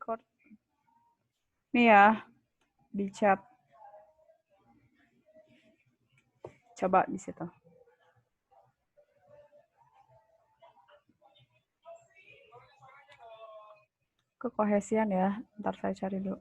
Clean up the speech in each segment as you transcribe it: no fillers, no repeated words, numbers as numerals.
record. Nih ya, di chat. Coba di situ. Kekohesian ya, ntar saya cari dulu.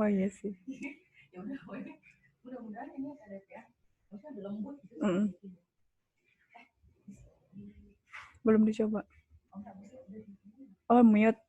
Oh iya sih. Belum dicoba. Oh, mute.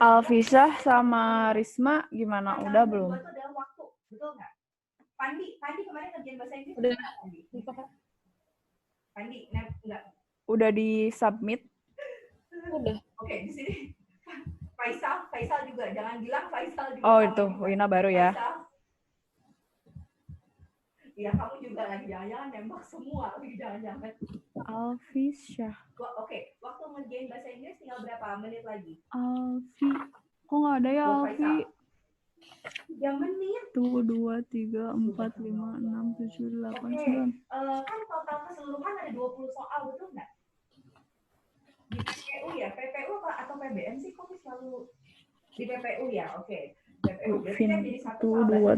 Alfisah sama Risma gimana? Udah belum? Itu adalah waktu, betul nggak? Pandi kemarin ngerjain bahasa Inggris. Udah. Pandi, enggak. Udah di submit? Udah. Oke, di sini. Faisal juga, jangan bilang Faisal juga. Oh itu, Wina baru ya. Iya, kamu juga lagi jangan-jangan nembak semua, lagi jangan-jangan. Alfisah. Oke, waktu ngerjain bahasa Inggris tinggal berapa menit lagi? Alfi, kok nggak ada ya Alfi? 3 menit. 1, 2, 3, 4, 5, 6, 7, 8, 9. Kan total keseluruhan ada 20 soal, betul nggak? Di PPU ya? PPU atau PBM sih? Kok selalu di PPU ya? Oke. PPU. Berarti kan jadi 1, 2,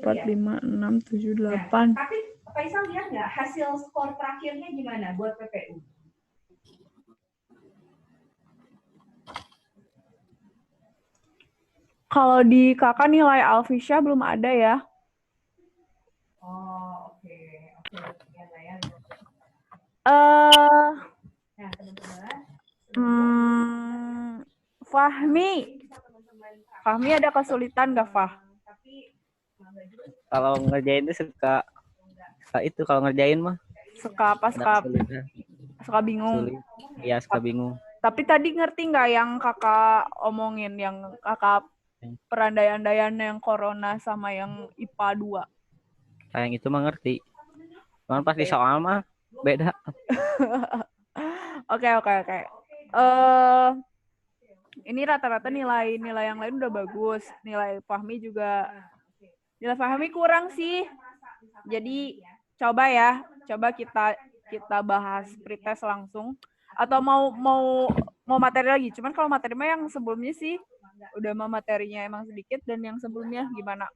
3, 4, 5, 6, 7, 8. Tapi Faisal lihat nggak hasil skor terakhirnya gimana buat PPU? Kalau di kakak nilai Alfisha belum ada ya. Oh, oke. Ya. Nah, teman-teman. Fahmi ada kesulitan nggak, Fah? Kalau ngerjain itu suka itu kalau ngerjain mah. Suka apa? Suka bingung. Iya, suka bingung. Tapi tadi ngerti nggak yang kakak omongin, yang kakak perandai-andaian yang corona sama yang IPA 2? Yang itu mah ngerti. Cuman pas di soal mah beda. Oke. Ini rata-rata nilai yang lain udah bagus. Nilai Fahmi juga. Nilai Fahmi kurang sih. Jadi coba kita bahas pretest langsung. Atau mau materi lagi. Cuman kalau materi mah yang sebelumnya sih udah mah materinya emang sedikit, dan yang sebelumnya gimana?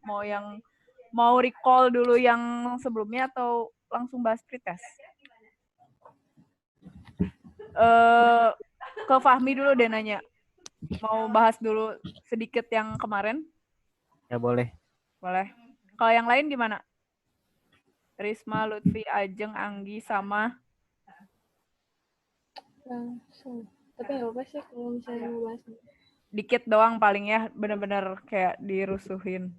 Mau recall dulu yang sebelumnya atau langsung bahas pretest? Ke Fahmi dulu deh nanya. Mau bahas dulu sedikit yang kemarin? Ya boleh. Boleh. Kalau yang lain gimana? Risma, Lutfi, Ajeng, Anggi, sama? Langsung. Tapi nggak apa sih kalau misalnya mau bahas. Dikit doang paling ya, bener-bener kayak dirusuhin.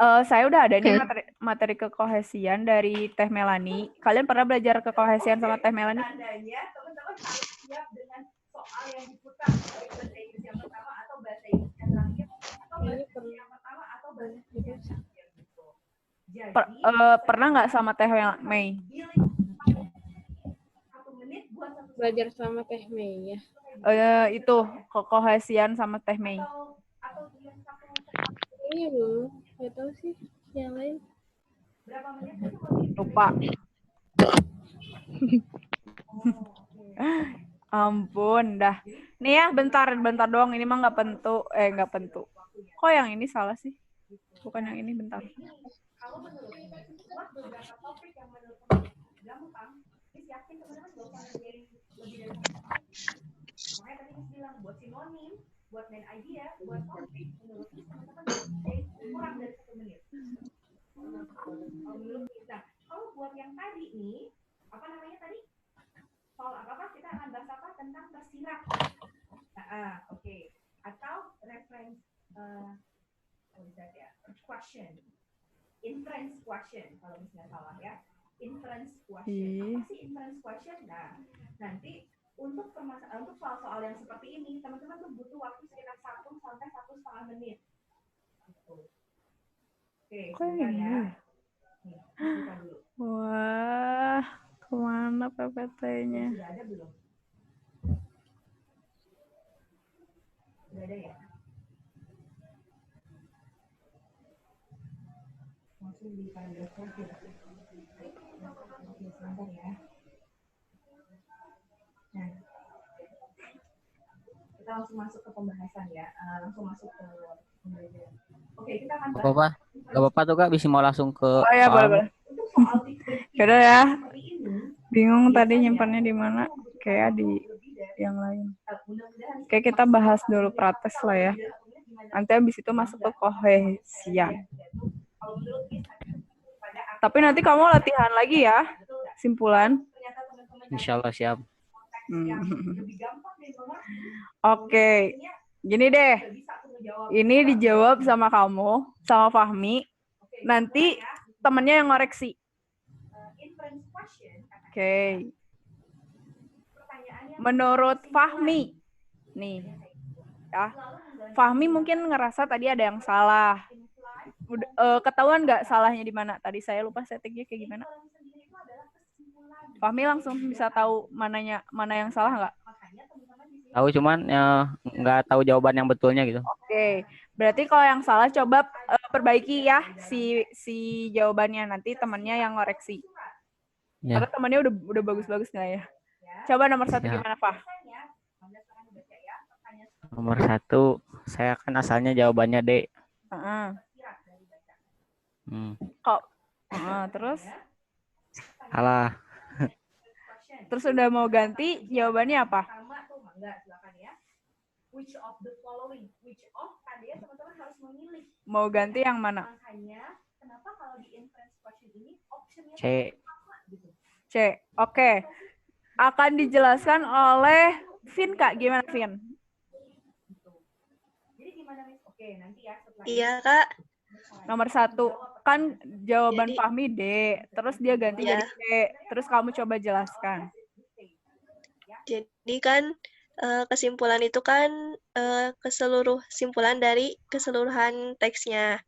Saya udah ada nih materi kekohesian dari Teh Melani. Kalian pernah belajar kekohesian sama Teh Melani? Tandanya teman-teman harus siap dengan soal yang diputar, baik bahasa Inggris yang pertama atau bahasa Inggris yang terakhir, atau bahasa Inggris yang pertama atau bahasa Inggris yang terakhir gitu. Jadi, pernah nggak sama Teh Mei? 1 menit buat 1 Belajar sama Teh Mei ya. Itu kekohesian sama Teh Mei. Atau dia satu Ini belum. Nggak tahu sih yang lain. berapa menit? Lupa. Ampun, dah. Nih ya, bentar doang. Ini mah nggak pentu. Kok yang ini salah sih? Bukan yang ini, bentar. Kalau menurut buat beberapa topik yang menurut teman gampang, yakin teman-teman gak usah ngerjain lebih dari 1 menit. Makanya tadi Miss bilang buat sinonim, buat main idea, buat topik, menurut teman-teman kurang dari 1 menit. Menurut kita, kalau buat yang tadi nih, apa namanya tadi? Soal apa? Kita akan bahas apa tentang tersirat. Oke. Atau reference question. Inference question kalau misalnya salah ya. Inference question. Apa sih inference question? Nah, nanti untuk soal-soal yang seperti ini, teman-teman tuh butuh waktu sekitar 1 sampai 1,5 menit. Oke, sebentar ya. Nih, buka dulu. Wah, kemana PPT-nya? Sudah ada belum? Sudah ada ya? Langsung di paragraf terakhir. Oke, sebentar ya. Nah, kita langsung masuk ke pembahasan ya. Langsung masuk ke pembelajaran. Oke, kita akan bahas. Gak apa-apa tuh Kak, bisa mau langsung ke Oh ya, boleh. Untuk soal Yaudah ya. Bingung tadi nyimpannya di mana? Kayak di yang lain. Kayak kita bahas dulu prates lah ya. Nanti habis itu masuk ke kohesian. Tapi nanti kamu latihan lagi ya, simpulan. Insya Allah siap. Oke. Gini deh. Ini dijawab sama kamu, sama Fahmi. Nanti temennya yang ngoreksi. Oke. Menurut Fahmi, nih, ya, Fahmi mungkin ngerasa tadi ada yang salah. Ketahuan nggak salahnya di mana? Tadi saya lupa settingnya kayak gimana. Fahmi langsung bisa tahu mana yang salah nggak? Tahu cuman nggak tahu jawaban yang betulnya gitu. Oke, berarti kalau yang salah coba perbaiki ya si jawabannya, nanti temannya yang ngoreksi. Ya. Atau temannya udah bagus-bagus nggak ya? Coba nomor 1 Ya. gimana, Fah? Nomor 1, saya kan asalnya jawabannya D. Kok? Terus? Salah. Terus udah mau ganti, jawabannya apa? Mau ganti yang mana? C. C. Oke. Akan dijelaskan oleh Vin, Kak. Gimana, Vin? Iya, Kak. Nomor 1. Kan jawaban Fahmi D. Terus dia ganti jadi C. Terus kamu coba jelaskan. Jadi kan kesimpulan itu kan kesimpulan dari keseluruhan teksnya.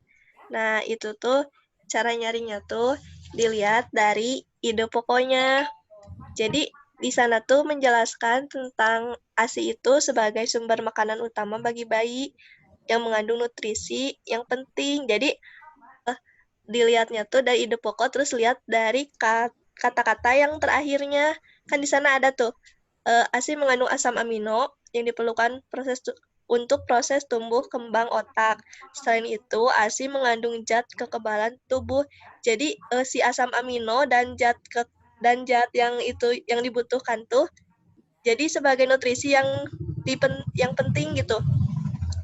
Nah, itu tuh cara nyarinya tuh dilihat dari ide pokoknya. Jadi di sana tuh menjelaskan tentang ASI itu sebagai sumber makanan utama bagi bayi yang mengandung nutrisi yang penting. Jadi dilihatnya tuh dari ide pokok, terus lihat dari kata-kata yang terakhirnya. Kan di sana ada tuh ASI mengandung asam amino yang diperlukan untuk proses tumbuh kembang otak. Selain itu, ASI mengandung zat kekebalan tubuh. Jadi si asam amino dan zat yang dibutuhkan tuh jadi sebagai nutrisi yang penting gitu,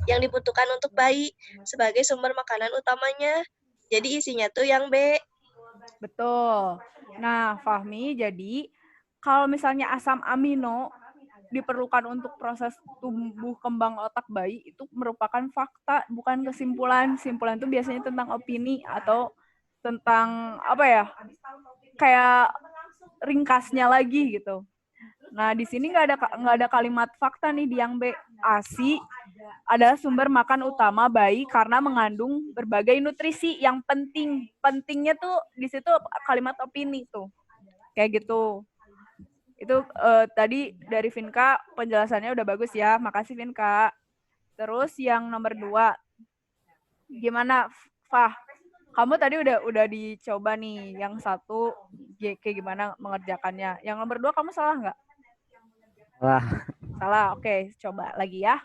yang dibutuhkan untuk bayi sebagai sumber makanan utamanya. Jadi isinya tuh yang B. Betul. Nah, Fahmi, jadi kalau misalnya asam amino diperlukan untuk proses tumbuh kembang otak bayi, itu merupakan fakta, bukan kesimpulan. Kesimpulan itu biasanya tentang opini atau tentang apa ya, kayak ringkasnya lagi gitu. Nah, di sini nggak ada kalimat fakta nih di yang B. ASI adalah sumber makan utama bayi karena mengandung berbagai nutrisi yang penting. Pentingnya tuh di situ kalimat opini tuh. Kayak gitu. Itu tadi dari Vinka penjelasannya udah bagus ya. Makasih Vinka. Terus yang nomor 2. Gimana, Fah? Kamu tadi udah dicoba nih yang 1 kayak gimana mengerjakannya. Yang nomor 2 kamu salah nggak? Salah. Oke, coba lagi ya.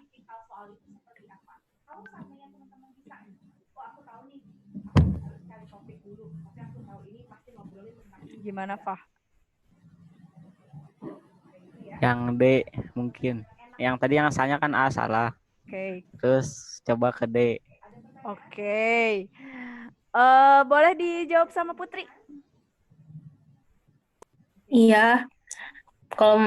Gimana, Fah? Yang D mungkin. Yang tadi yang asalnya kan A salah. Oke. Terus coba ke D. Oke. Boleh dijawab sama Putri? Iya. Kalau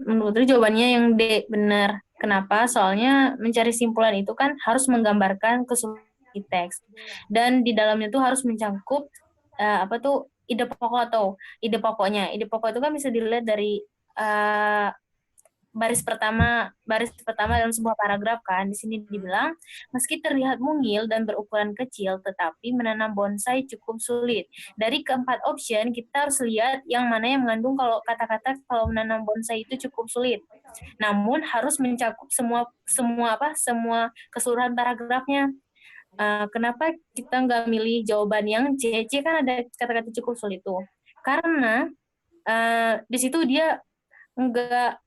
menurut Putri jawabannya yang D, benar. Kenapa? Soalnya mencari simpulan itu kan harus menggambarkan keseluruhan teks. Dan di dalamnya tuh harus mencakup ide pokok atau ide pokoknya. Ide pokok itu kan bisa dilihat dari baris pertama dalam sebuah paragraf kan. Di sini dibilang, meski terlihat mungil dan berukuran kecil, tetapi menanam bonsai cukup sulit. Dari keempat option, kita harus lihat yang mana yang mengandung kalau kata-kata kalau menanam bonsai itu cukup sulit. Namun harus mencakup semua keseluruhan paragrafnya. Kenapa kita nggak milih jawaban yang C? C kan ada kata-kata cukup sulit tuh. Karena di situ dia nggak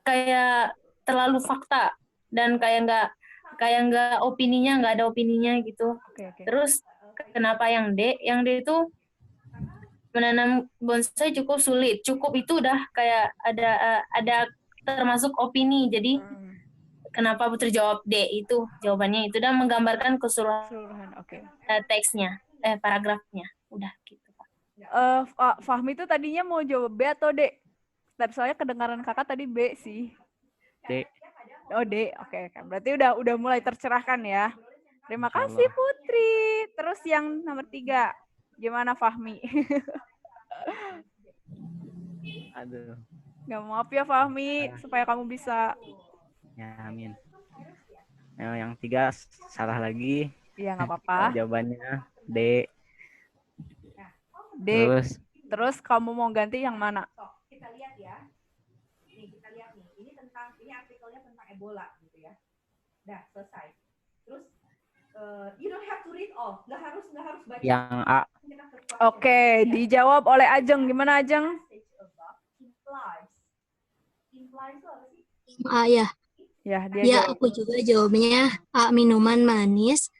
kayak terlalu fakta dan kayak nggak opininya, nggak ada opininya gitu. Okay. Terus kenapa yang D? Yang D itu menanam bonsai cukup sulit. Cukup itu udah kayak ada termasuk opini. Jadi kenapa Putri jawab D itu jawabannya itu dan menggambarkan keseluruhan teksnya, paragrafnya. Udah gitu. Fahmi itu tadinya mau jawab B atau D? Tadi soalnya kedengaran kakak tadi B sih. D. Oh D, oke. Berarti udah mulai tercerahkan ya. Terima Insya kasih Allah. Putri. Terus yang nomor 3, gimana Fahmi? Aduh. Gak maaf ya Fahmi, supaya kamu bisa. Ya, amin. Yang 3 salah lagi. Iya nggak apa-apa. Jawabannya D. D. Terus kamu mau ganti yang mana? Kita lihat ya. Nih, kita lihat nih. Ini artikelnya tentang Ebola gitu ya. Dah, selesai. Terus you don't have to read all. Nggak harus baca. yang A. Oke, dijawab oleh Ajeng. Gimana Ajeng? Implies itu apa sih? A ya. Ya, dia Ya, jawab. aku juga jawabnya A, minuman manis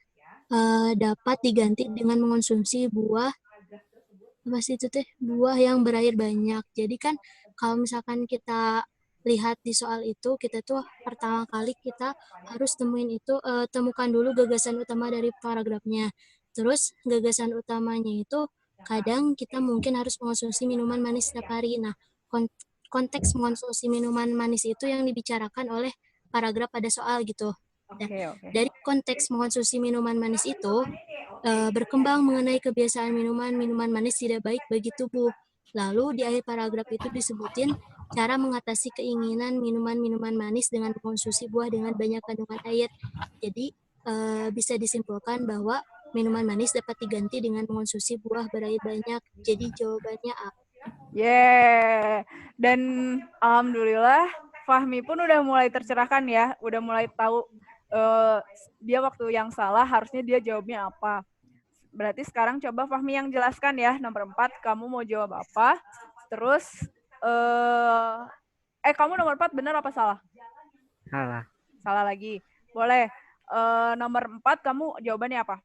dapat diganti dengan mengonsumsi buah. Apa sih itu teh? Buah yang berair banyak. Jadi kan kalau misalkan kita lihat di soal itu, kita tuh pertama kali kita harus temukan dulu gagasan utama dari paragrafnya. Terus gagasan utamanya itu kadang kita mungkin harus mengonsumsi minuman manis setiap hari. Nah, konteks mengonsumsi minuman manis itu yang dibicarakan oleh paragraf pada soal gitu. Oke. Dari konteks mengonsumsi minuman manis itu berkembang mengenai kebiasaan minuman manis tidak baik bagi tubuh. Lalu di akhir paragraf itu disebutin cara mengatasi keinginan minuman manis dengan mengonsumsi buah dengan banyak kandungan air. Jadi bisa disimpulkan bahwa minuman manis dapat diganti dengan mengonsumsi buah berair banyak. Jadi jawabannya A. Yeah. Dan alhamdulillah Fahmi pun udah mulai tercerahkan ya, udah mulai tahu dia waktu yang salah harusnya dia jawabnya apa. Berarti sekarang coba Fahmi yang jelaskan ya, nomor 4 kamu mau jawab apa? Terus kamu nomor 4 benar apa salah? Salah. Salah lagi. Boleh. Nomor 4 kamu jawabannya apa?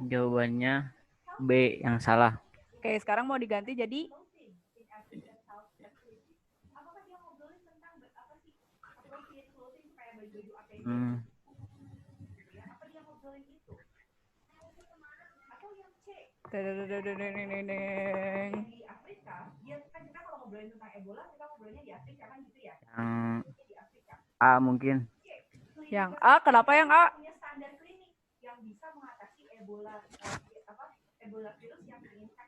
Jawabannya B yang salah. Oke, sekarang mau diganti jadi Yang A mungkin. Yang A, kenapa yang A?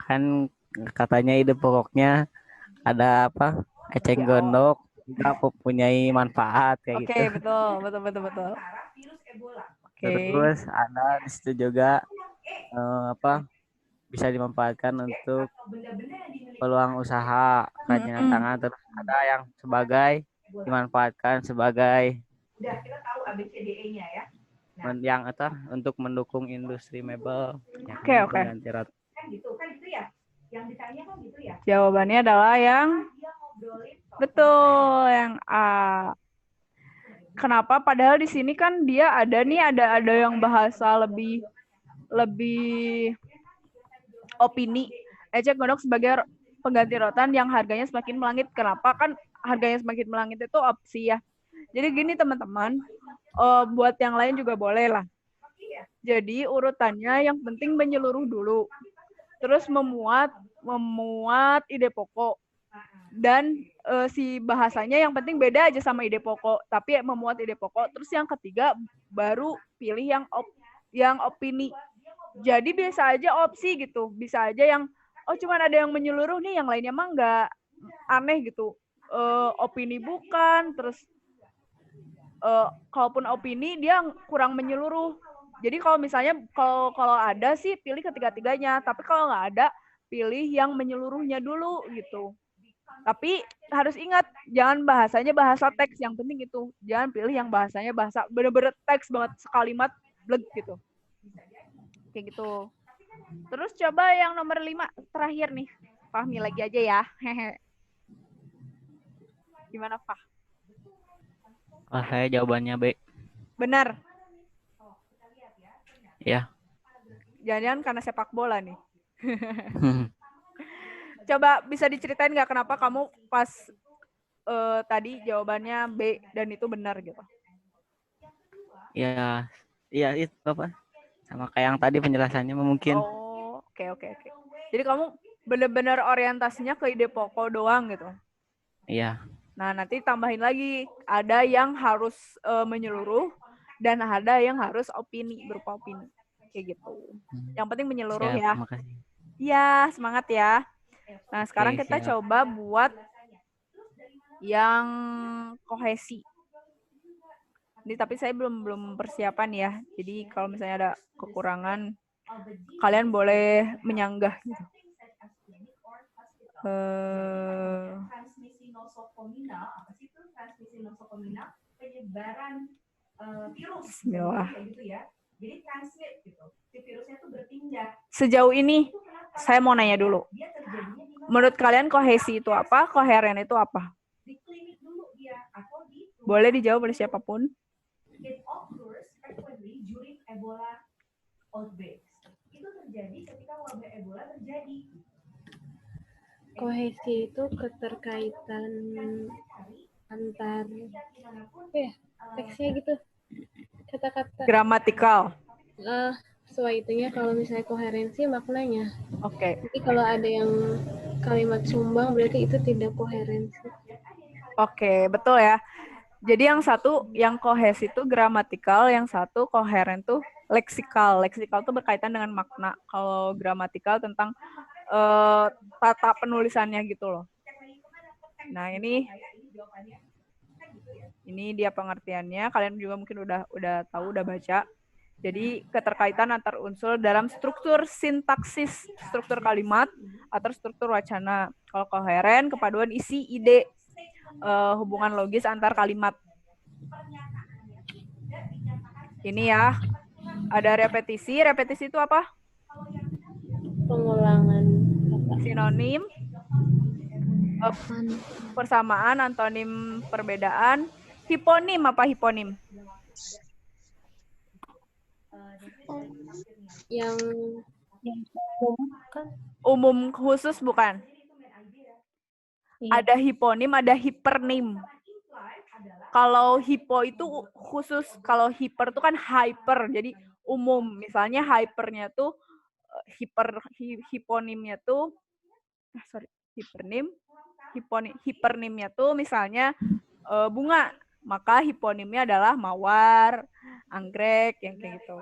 Kan katanya ide pokoknya ada apa? Eceng gondok juga mempunyai manfaat kayak Oke, gitu. betul. Oke. Terus ada di situ juga bisa dimanfaatkan untuk peluang usaha kerajinan tangan. Terus ada yang dimanfaatkan sebagai ABCDE-nya ya. yang untuk mendukung industri mebel. Oke. Kan gitu ya. Yang ditanya kan gitu ya. Jawabannya adalah yang betul, yang A. Kenapa? Padahal di sini kan dia ada yang bahasa lebih opini. Eceng gondok sebagai pengganti rotan yang harganya semakin melangit. Kenapa? Kan harganya semakin melangit itu opsi ya. Jadi gini teman-teman, buat yang lain juga boleh lah. Jadi urutannya yang penting menyeluruh dulu. Terus memuat ide pokok. Dan si bahasanya yang penting beda aja sama ide pokok, tapi memuat ide pokok. Terus yang ketiga baru pilih yang opini. Jadi biasa aja opsi gitu, bisa aja yang cuman ada yang menyeluruh nih, yang lainnya mah nggak, aneh gitu. Opini bukan, terus kalaupun opini dia kurang menyeluruh. Jadi kalau misalnya kalau ada sih pilih ketiga-tiganya, tapi kalau nggak ada pilih yang menyeluruhnya dulu gitu. Tapi harus ingat, jangan bahasanya bahasa teks, yang penting itu. Jangan pilih yang bahasanya bahasa bener-bener teks banget, sekalimat bleg gitu. Kayak gitu. Terus coba yang nomor 5 terakhir nih. Fahmi lagi aja ya. Gimana, Fah? Saya jawabannya B. Benar. Ya. Jangan-jangan karena sepak bola nih. Coba bisa diceritain nggak kenapa kamu pas tadi jawabannya B dan itu benar gitu? Ya, iya itu apa? Sama kayak yang tadi penjelasannya mungkin. Oh, oke. Jadi kamu bener-bener orientasinya ke ide pokok doang gitu. Iya. Nah, nanti tambahin lagi, ada yang harus menyeluruh dan ada yang harus berupa opini. Kayak gitu. Yang penting menyeluruh Siap, ya. makasih. Iya, semangat ya. Nah, sekarang Oke, kita siap. coba buat yang kohesi. Ini tapi saya belum persiapan ya. Jadi kalau misalnya ada kekurangan, kalian boleh menyanggah gitu. Transmisi nosokominal, apa sih itu transmisi nosokominal? Penyebaran virus. Bismillah. Kayak gitu ya. Jadi transmit gitu. Si virusnya tuh berpindah. Sejauh ini, saya mau nanya dulu. Menurut kalian kohesi itu apa? Koheren itu apa? Di klinik dulu dia atau di Boleh dijawab oleh siapapun. it occurs frequently during Ebola outbreaks. Itu terjadi ketika wabah Ebola terjadi. Kohesi itu keterkaitan antar teksnya gitu, kata-kata. Gramatikal. Sesuai itunya kalau misalnya koherensi maknanya. Oke. Jadi kalau ada yang kalimat sumbang berarti itu tidak koherensi. Oke, betul ya. Jadi yang satu, yang kohesi itu gramatikal, yang satu koheren tuh leksikal. Leksikal tuh berkaitan dengan makna. Kalau gramatikal tentang tata penulisannya gitu loh. Nah, ini dia pengertiannya. Kalian juga mungkin udah tahu, udah baca. Jadi keterkaitan antar unsur dalam struktur sintaksis, struktur kalimat atau struktur wacana. Kalau koheren, kepaduan isi, ide, hubungan logis antar kalimat. Ini ya, ada repetisi. Repetisi itu apa? Pengulangan. Sinonim, persamaan, antonim, perbedaan. Hiponim apa hiponim? Yang Umum khusus bukan? Iya. Ada hiponim, ada hipernim. Kalau hipo itu khusus, kalau hiper itu kan hyper, jadi umum. Misalnya hypernya tuh hiponimnya tuh hipernimnya tuh misalnya bunga, maka hiponimnya adalah mawar, anggrek, yang kayak gitu.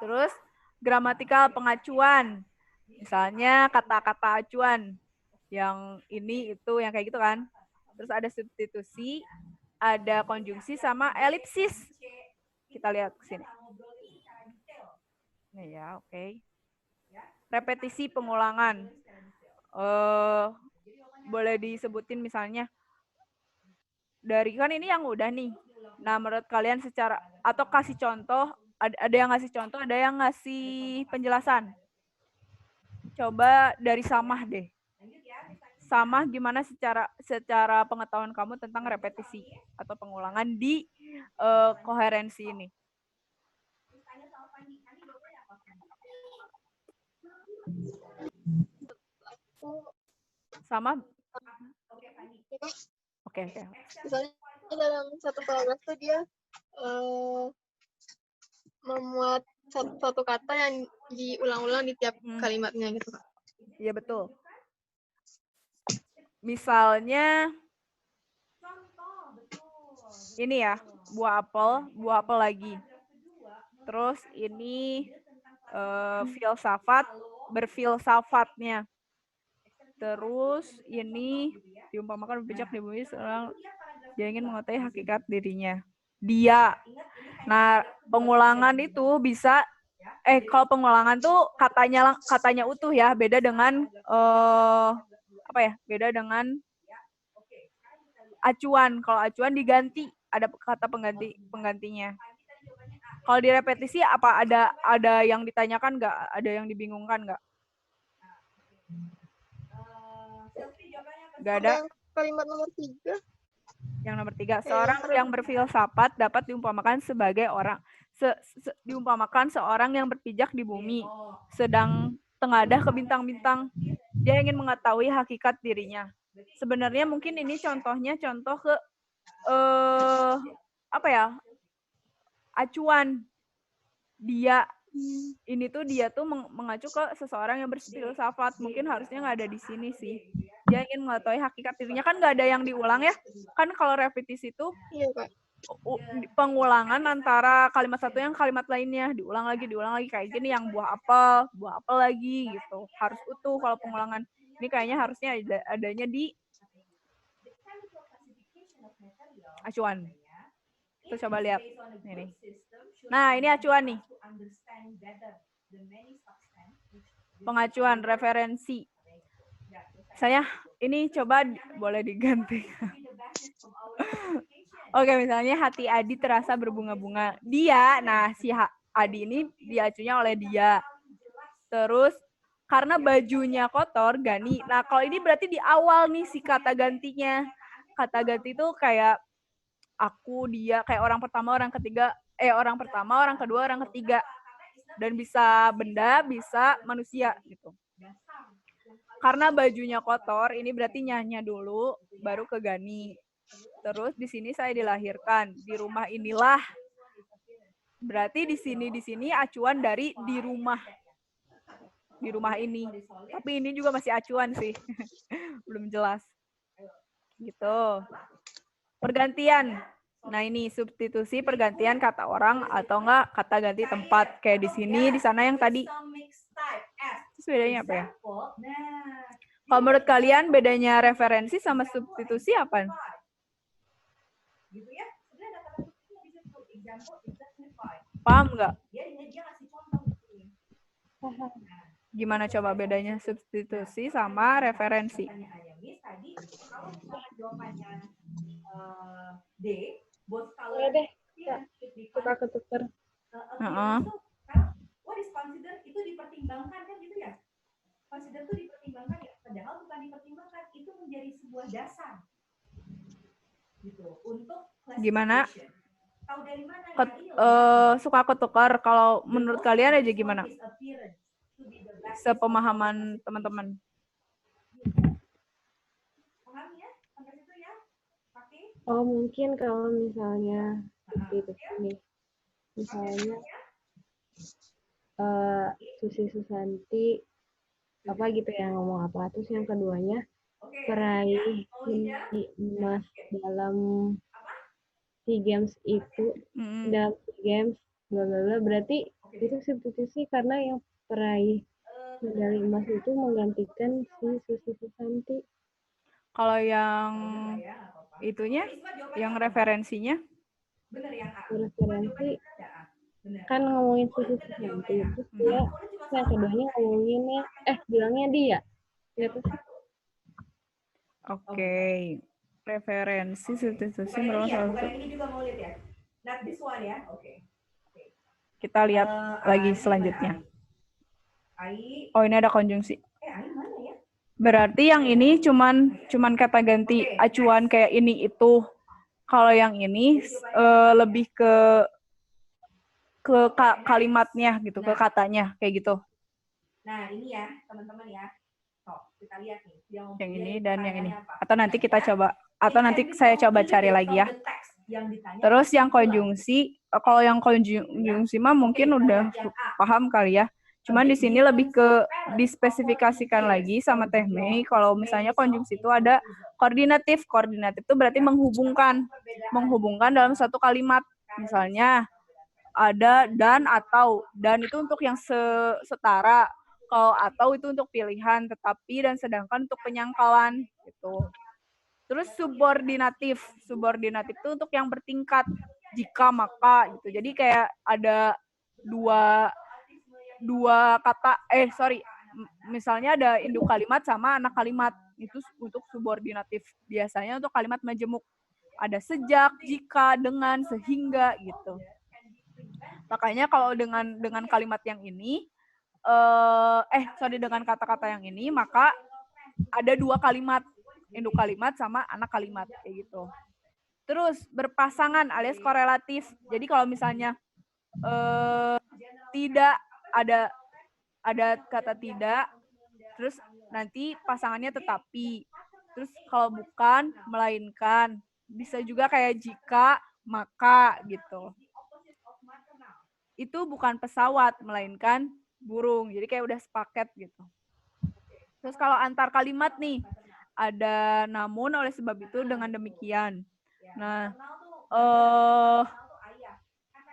Terus gramatikal pengacuan, misalnya kata-kata acuan, yang ini itu yang kayak gitu kan. Terus ada substitusi, ada konjungsi sama elipsis. Kita lihat ke sini. Nih ya, oke. Repetisi pengulangan. Boleh disebutin misalnya dari kan ini yang udah nih. Nah, menurut kalian secara atau kasih contoh, ada yang ngasih contoh, ada yang ngasih penjelasan. Coba dari Samah deh. Samah gimana secara pengetahuan kamu tentang repetisi atau pengulangan di koherensi ini? Sama? Oke. Misalnya dalam satu paragraf tuh dia memuat satu kata yang diulang-ulang di tiap kalimatnya gitu, Kak. Iya, betul. Misalnya ini ya, buah apel lagi. Terus ini filsafat, berfilsafatnya. Terus ini diumpamakan berpijak di bumi seorang dia ingin mengetahui hakikat dirinya. Dia. Nah, pengulangan itu bisa kalau pengulangan tuh katanya utuh ya, beda dengan beda dengan acuan. Kalau acuan diganti, ada kata penggantinya. Kalau di repetisi apa ada yang ditanyakan nggak? Ada yang dibingungkan nggak? Nggak ada. Kalimat nomor 3. Yang nomor 3, seorang yang berfilsafat dapat diumpamakan sebagai orang diumpamakan seorang yang berpijak di bumi, sedang tengadah ke bintang-bintang. Dia ingin mengetahui hakikat dirinya. Sebenarnya mungkin ini contoh ke acuan. Dia ini tuh dia tuh mengacu ke seseorang yang berfilsafat. Mungkin harusnya nggak ada di sini sih. Dia ingin mengetahui hakikat dirinya, kan nggak ada yang diulang ya. Kan kalau repetisi itu Iya, Kak. pengulangan antara kalimat satu yang kalimat lainnya, diulang lagi kayak gini, yang buah apel lagi gitu. Harus utuh kalau pengulangan. Ini kayaknya harusnya adanya di acuan. Kita coba lihat ini. Nah, ini acuan nih. Pengacuan, referensi. Saya ini coba boleh diganti. Oke, misalnya hati Adi terasa berbunga-bunga. Dia, nah si Adi ini diacunya oleh dia. Terus karena bajunya kotor, Gani. Nah, kalau ini berarti di awal nih si kata gantinya. Kata ganti itu kayak aku, dia, kayak orang pertama, orang ketiga, orang pertama, orang kedua, orang ketiga. Dan bisa benda, bisa manusia gitu. Karena bajunya kotor, ini berarti nyanya dulu, baru ke Gani. Terus di sini saya dilahirkan, di rumah inilah. Berarti di sini acuan dari di rumah ini. Tapi ini juga masih acuan sih. Belum jelas. Gitu. Pergantian. Nah, ini substitusi pergantian kata orang atau enggak kata ganti tempat. Kayak di sini, di sana yang tadi. Terus bedanya apa ya? Kalau menurut kalian bedanya referensi sama substitusi apa? Paham nggak? Gimana coba bedanya substitusi sama referensi? Ya deh, suka ketuker. Itu dipertimbangkan kan gitu ya? Consider itu dipertimbangkan ya, padahal bukan dipertimbangkan, itu menjadi sebuah dasar gitu untuk gimana? Tahu dari mana? Suka ketukar. Kalau menurut kalian aja gimana? Sepemahaman teman-teman. Oh, mungkin kalau misalnya gitu nih. Misalnya Susi apa gitu ya, ngomong apa, terus yang keduanya peraih medali emas dalam SEA Games itu, dalam SEA Games bla bla bla, berarti itu substitusi karena yang peraih medali emas itu menggantikan si Susi Susanti. Kalau yang itunya, yang referensinya? Referensi kan ngomongin Susi Susanti, terus dia yang keduanya ngomonginnya bilangnya dia gitu. Oke. Referensi substitusi merupakan salah satu. Kita lihat lagi selanjutnya. Oh, ini ada konjungsi. Berarti yang ini cuman kata ganti acuan kayak ini itu. Kalau yang ini lebih ke kalimatnya gitu, ke katanya kayak gitu. Nah, ini ya, teman-teman ya. Kita lihat nih. Yang ini dan yang ini. Atau nanti kita coba, atau nanti saya coba cari lagi ya. Terus yang konjungsi, kalau yang konjungsi mah mungkin udah paham kali ya. Cuman di sini lebih ke dispesifikasikan lagi sama Teh Mei. Kalau misalnya konjungsi itu ada koordinatif. Koordinatif itu berarti menghubungkan dalam satu kalimat. Misalnya ada dan atau. Dan itu untuk yang setara. Kalau atau itu untuk pilihan, tetapi dan sedangkan untuk penyangkalan gitu. Terus subordinatif itu untuk yang bertingkat, jika maka gitu. Jadi kayak ada dua kata, misalnya ada induk kalimat sama anak kalimat, itu untuk subordinatif. Biasanya untuk kalimat majemuk ada sejak, jika, dengan, sehingga gitu. Makanya kalau dengan kalimat yang ini dengan kata-kata yang ini, maka ada dua kalimat, induk kalimat sama anak kalimat kayak gitu. Terus berpasangan alias korelatif. Jadi kalau misalnya tidak ada kata tidak, terus nanti pasangannya tetapi. Terus kalau bukan, melainkan. Bisa juga kayak jika, maka gitu. itu bukan pesawat, melainkan burung. Jadi kayak udah sepaket gitu. Terus kalau antar kalimat nih, ada namun oleh sebab itu dengan demikian. Nah,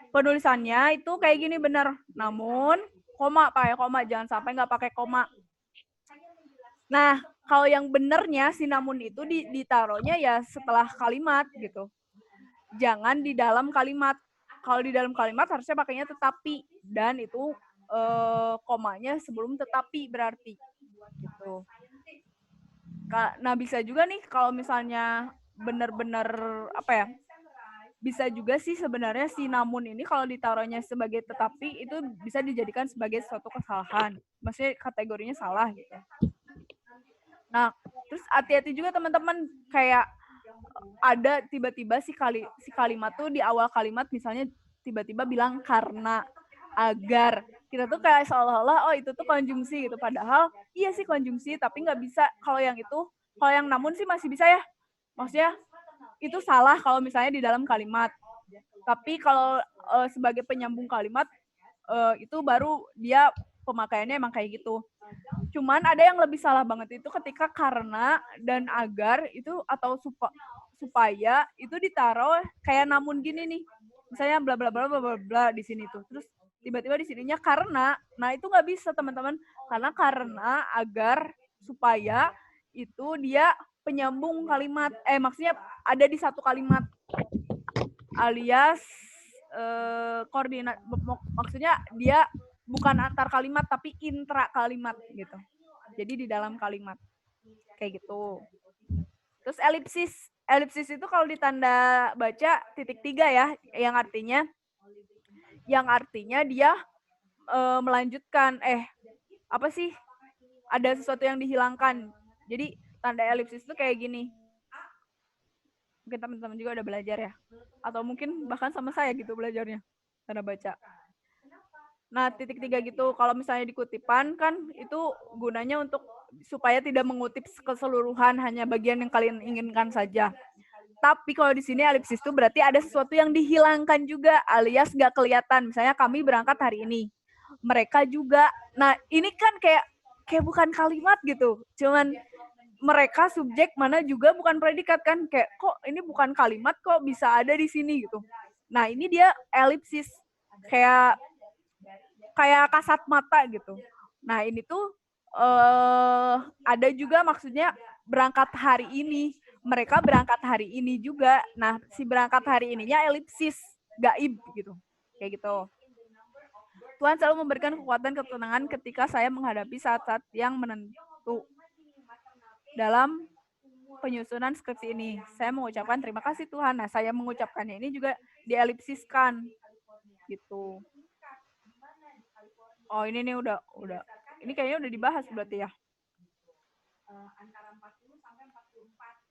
penulisannya itu kayak gini bener. Namun, koma, pakai koma. Jangan sampai nggak pakai koma. Nah, kalau yang benernya si namun itu ditaruhnya ya setelah kalimat gitu. Jangan di dalam kalimat. Kalau di dalam kalimat harusnya pakainya tetapi. Dan itu komanya sebelum tetapi berarti. Gitu. Nah, bisa juga nih kalau misalnya benar-benar apa ya? Bisa juga sih sebenarnya si namun ini kalau ditaruhnya sebagai tetapi itu bisa dijadikan sebagai suatu kesalahan. Maksudnya kategorinya salah gitu. Nah, terus hati-hati juga teman-teman, kayak ada tiba-tiba si kalimat tuh di awal kalimat misalnya tiba-tiba bilang karena, agar. Kita tuh kayak seolah-olah oh itu tuh konjungsi gitu. Padahal iya sih konjungsi, tapi nggak bisa kalau yang itu, kalau yang namun sih masih bisa ya. Maksudnya itu salah kalau misalnya di dalam kalimat. Tapi kalau sebagai penyambung kalimat itu baru dia pemakaiannya emang kayak gitu. Cuman ada yang lebih salah banget itu ketika karena dan agar itu atau supaya itu ditaruh kayak namun gini nih. Misalnya bla bla bla bla bla bla di sini tuh. Terus tiba-tiba di sininya karena. Nah, itu nggak bisa, teman-teman. Karena agar supaya itu dia penyambung kalimat. Maksudnya ada di satu kalimat. Alias koordinat, maksudnya dia bukan antar kalimat tapi intra kalimat gitu. Jadi di dalam kalimat kayak gitu. Terus elipsis itu kalau ditanda baca titik 3 ya, yang artinya dia melanjutkan apa sih? Ada sesuatu yang dihilangkan. Jadi tanda elipsis itu kayak gini. Mungkin teman-teman juga udah belajar ya. Atau mungkin bahkan sama saya gitu belajarnya. Tanda baca. Nah, titik 3 gitu. Kalau misalnya di kutipan kan itu gunanya untuk supaya tidak mengutip keseluruhan, hanya bagian yang kalian inginkan saja. Tapi kalau di sini elipsis itu berarti ada sesuatu yang dihilangkan juga, alias nggak kelihatan. Misalnya kami berangkat hari ini. Mereka juga. Nah, ini kan kayak bukan kalimat gitu. Cuman mereka subjek mana juga bukan predikat kan, kayak kok ini bukan kalimat kok bisa ada di sini gitu. Nah, ini dia elipsis kayak kasat mata gitu. Nah, ini tuh ada juga maksudnya berangkat hari ini. Mereka berangkat hari ini juga. Nah, si berangkat hari ininya elipsis, gaib gitu. Kayak gitu. Tuhan selalu memberikan kekuatan ketenangan ketika saya menghadapi saat-saat yang menentu. Dalam penyusunan skripsi ini, saya mengucapkan terima kasih Tuhan. Nah, saya mengucapkannya ini juga dielipsiskan gitu. Oh, ini nih udah. Ini kayaknya udah dibahas berarti ya. Antara 40 sampai 44.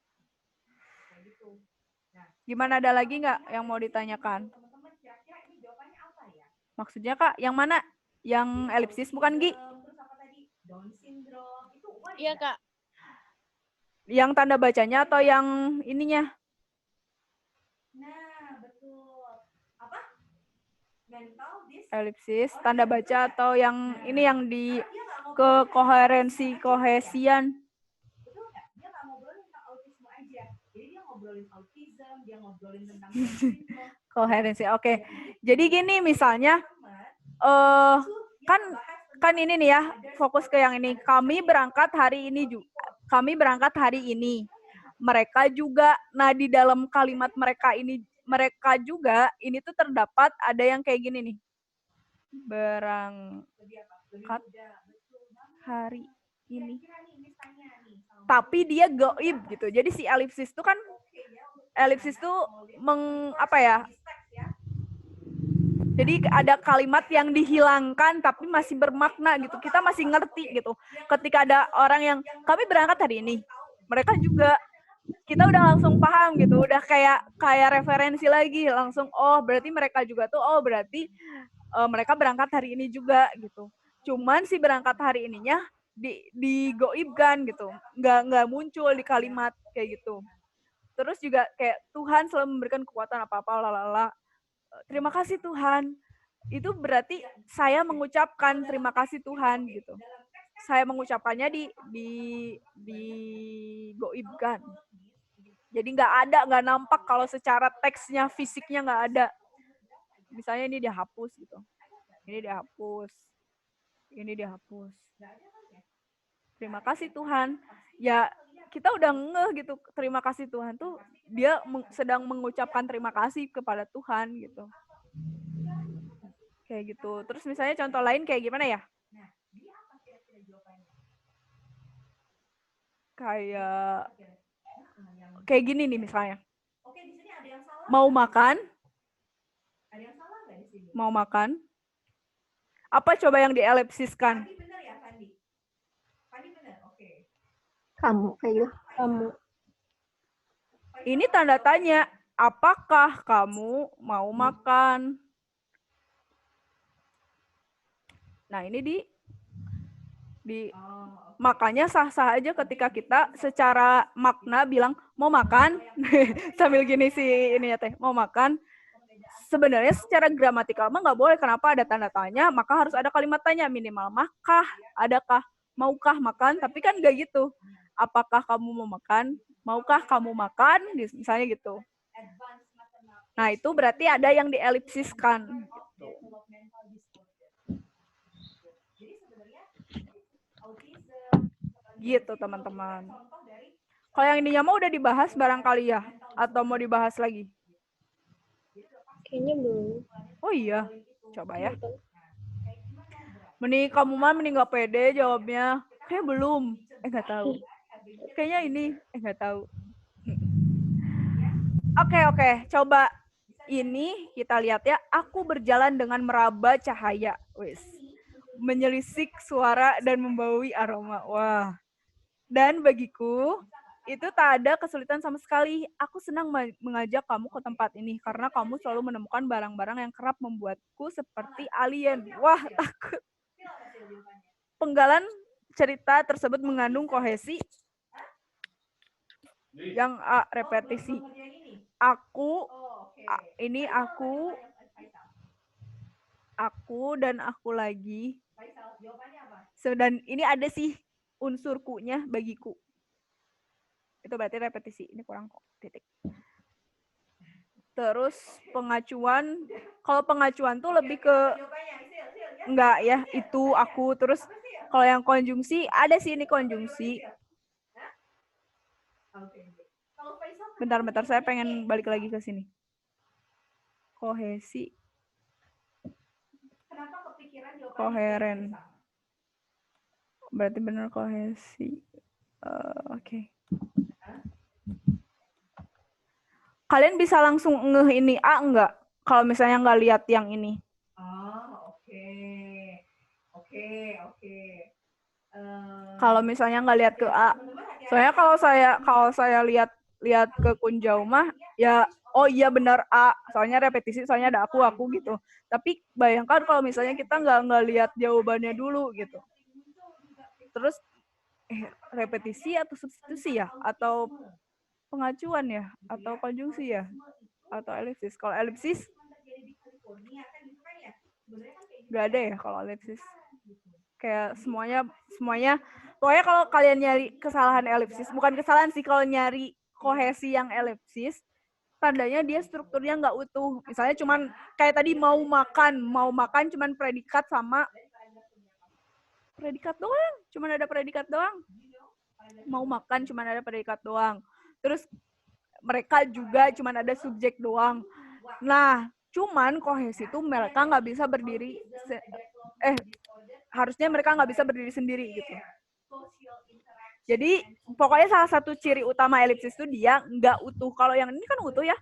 Kayak gitu. Nah, gimana, ada lagi nggak yang mau ditanyakan? Teman-teman kira-kira ini jawabannya apa ya? Maksudnya Kak, yang mana? Yang elipsis bukan Gi? Terus apa tadi? Down syndrome. Itu Iya, Kak. Yang tanda bacanya atau yang ininya? Nah, betul. Apa? Mental elipsis, tanda baca atau yang ini yang di kohesian. Betul nggak? Dia nggak ngobrolin tentang autisme aja. Jadi dia ngobrolin autism, dia ngobrolin tentang koherensi. Oke. Jadi gini misalnya kan ini nih ya, fokus ke yang ini. Kami berangkat hari ini juga. Kami berangkat hari ini. Mereka juga. Nah, di dalam kalimat mereka juga ini tuh terdapat ada yang kayak gini nih. Berangkat hari ini. Tapi dia gaib gitu. Jadi si elipsis tuh kan apa ya? Jadi ada kalimat yang dihilangkan tapi masih bermakna gitu. Kita masih ngerti gitu. Ketika ada orang yang kami berangkat hari ini, mereka juga kita udah langsung paham gitu. Udah kayak referensi lagi langsung. Oh, berarti mereka juga tuh. Oh, berarti mereka berangkat hari ini juga gitu. Cuman si berangkat hari ininya digoibkan gitu. Nggak muncul di kalimat kayak gitu. Terus juga kayak Tuhan selalu memberikan kekuatan apa-apa lalala. Terima kasih Tuhan. itu berarti saya mengucapkan terima kasih Tuhan gitu. Saya mengucapkannya digoibkan. Jadi nggak nampak kalau secara teksnya, fisiknya nggak ada. Misalnya ini dihapus gitu. Ini dihapus. Ini dihapus. Terima kasih Tuhan. Ya kita udah ngeh gitu. Terima kasih Tuhan tuh dia sedang mengucapkan terima kasih kepada Tuhan gitu. Kayak gitu. Terus misalnya contoh lain kayak gimana ya? Kayak gini nih misalnya. Mau makan? Mau makan? Apa coba yang dielipsiskan? Kamu kayak gitu. Kamu. Ini tanda tanya. Apakah kamu mau makan? Nah, ini makanya sah-sah aja ketika kita secara makna bilang mau makan sambil gini sih ini ya teh mau makan. Sebenarnya secara gramatikal mah nggak boleh. Kenapa? Ada tanda tanya, maka harus ada kalimat tanya minimal. Makah, adakah, maukah makan? Tapi kan nggak gitu. Apakah kamu mau makan? Maukah kamu makan? Misalnya gitu. Nah itu berarti ada yang dielipsiskan. Gitu teman-teman. Kalau yang ininya mau udah dibahas barangkali ya? Atau mau dibahas lagi? Kayaknya belum. Oh iya, coba ya. Kamu mah nggak pede jawabnya. Kayak belum. Nggak tahu. Kayaknya ini. Nggak tahu. Oke. Coba ini kita lihat ya. Aku berjalan dengan meraba cahaya. Wis. Menyelisik suara dan membaui aroma. Wah. Dan bagiku, itu tak ada kesulitan sama sekali. Aku senang mengajak kamu ke tempat ini karena kamu selalu menemukan barang-barang yang kerap membuatku seperti alien. Wah, takut. Penggalan cerita tersebut mengandung kohesi yang repetisi. Aku dan aku lagi. Dan ini ada sih unsur ku-nya bagiku. Itu berarti repetisi. Ini kurang kok. Titik. Terus pengacuan. Kalau pengacuan tuh lebih ke enggak ya. Itu aku. Terus kalau yang konjungsi. Ada sih ini konjungsi. Bentar. Saya pengen balik lagi ke sini. Kohesi. Koheren. Berarti benar kohesi. Oke. Kalian bisa langsung ngeh ini A enggak? Kalau misalnya nggak lihat yang ini. Kalau misalnya nggak lihat ke A. Soalnya kalau saya lihat ke Kunjau mah ya oh iya benar A. Soalnya repetisi, soalnya ada aku gitu. Tapi bayangkan kalau misalnya kita nggak lihat jawabannya dulu gitu. Terus repetisi atau substitusi ya? Atau pengacuan ya? Atau konjungsi ya? Atau elipsis? Kalau elipsis nggak ada ya kalau elipsis. Kayak semuanya pokoknya kalau kalian nyari kesalahan elipsis, bukan kesalahan sih, kalau nyari kohesi yang elipsis, tandanya dia strukturnya nggak utuh. Misalnya cuman kayak tadi mau makan cuman predikat sama predikat doang, cuman ada predikat doang. Mau makan cuman ada predikat doang. Terus mereka juga cuman ada subjek doang. Nah, cuman kohesi itu mereka nggak bisa berdiri harusnya mereka nggak bisa berdiri sendiri gitu. Jadi pokoknya salah satu ciri utama elipsis itu dia nggak utuh. Kalau yang ini kan utuh ya.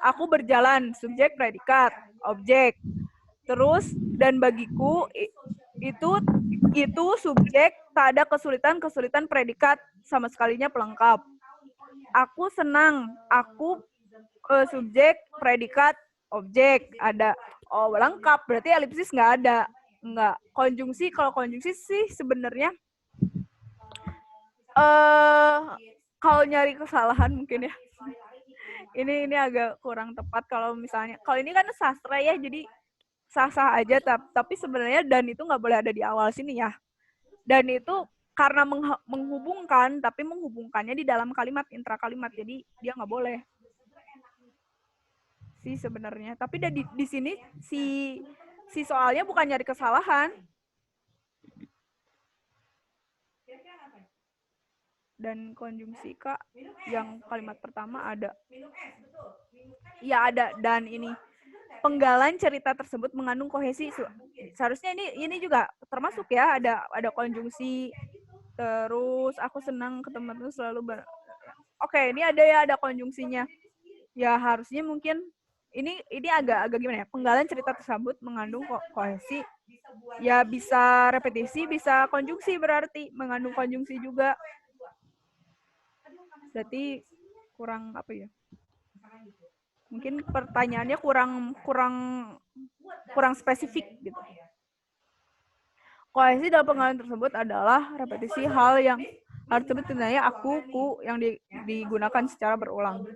Aku berjalan, subjek, predikat, objek. Terus dan bagiku itu subjek, tak ada kesulitan predikat sama sekalinya pelengkap. Aku senang, aku subjek, predikat, objek ada. Oh lengkap, berarti elipsis nggak ada. Enggak. Konjungsi, kalau konjungsi sih sebenarnya kalau nyari kesalahan mungkin ya. Ini agak kurang tepat kalau misalnya. Kalau ini kan sastra ya, jadi sah-sah aja, tapi sebenarnya dan itu nggak boleh ada di awal sini ya. Dan itu karena menghubungkan, tapi menghubungkannya di dalam kalimat, intrakalimat, jadi dia nggak boleh sih sebenarnya. Tapi di sini si soalnya bukan nyari kesalahan. Dan konjungsi Kak yang kalimat pertama ada. Iya ada, dan ini penggalan cerita tersebut mengandung kohesi. Seharusnya ini juga termasuk ya, ada konjungsi. Terus aku senang ketemu selalu Oke, ini ada konjungsinya. Ya harusnya mungkin ini agak gimana ya? Penggalan cerita tersebut mengandung kohesi. Ya bisa repetisi, bisa konjungsi, berarti mengandung konjungsi juga. Berarti kurang apa ya? Mungkin pertanyaannya kurang spesifik gitu. Kohesi dalam penggalan tersebut adalah repetisi hal yang harus sebenarnya aku, ku yang digunakan secara berulang.